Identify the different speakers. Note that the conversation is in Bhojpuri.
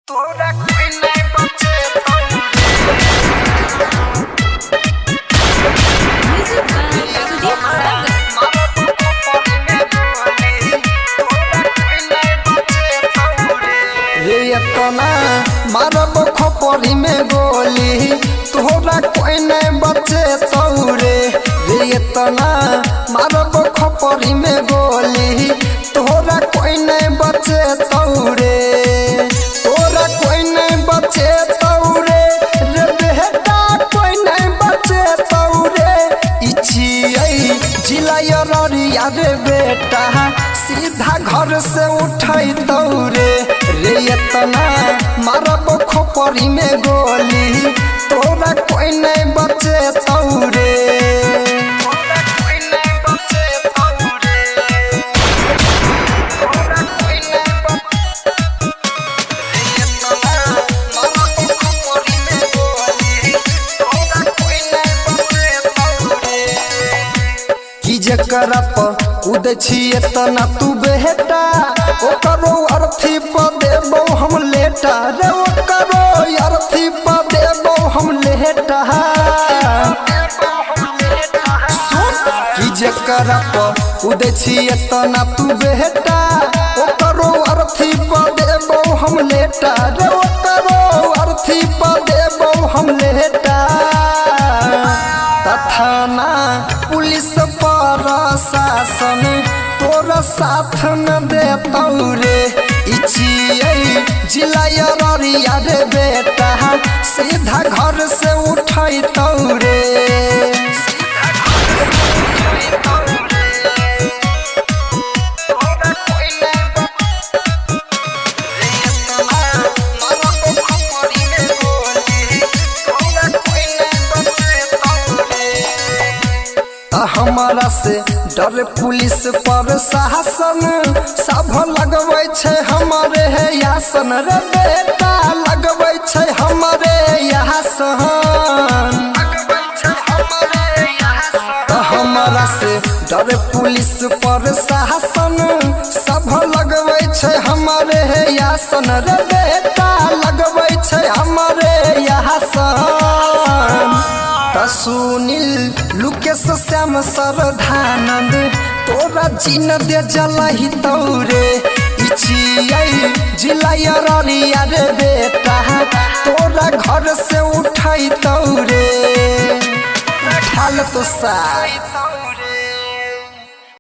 Speaker 1: तोरा कोई नहीं बचे मारब खोपड़ी में गोली तोरा कोई नहीं बचे तौरे रे इतना मारब खोपड़ी में गोली तोरा कोई नहीं बचे तौरे तोरा कोई नहीं बचे तौरे रे बेटा कोई नहीं बचे तौरे इचिए जिला अररिया रे बेटा सीधा घर से उठाई तौरे रे इतना मारब खोपड़ी में गोली तोरा कोई नहीं बचे तौरे जकरा पर उदे छिए तना तू बेटा ओकरो अर्थी पर देबो हम लेटा रे ओकरो अर्थी पर देबो हम लेटा कि जकरा पर उदे छिए तना तू बेटा ओकरो अर्थी पर देबो हम लेटा रे ओकरो अर्थी पर देबो हम लेटा थाना पुलिस प्रशासन तोरा साथ न दे तौरे इचिए जिला अररिया रे बेटा सीधा घर से उठाई तौरे हमारा से डर पुलिस प्रशासन सब लगबै छे हमारे है यासन रे बेटा लगबै छे हमारे यासन हमारा से डर पुलिस प्रशासन सब लगबै छे हमारे है यासन रे बेटा लगबै छे हमारे यासन सुनील लुकेश श्याम सरधानंद तोरा जीन दे जलही तौरे इचिए जिला अररिया रे बेटा तोरा घर से उठाई तौरे उठाल तो सा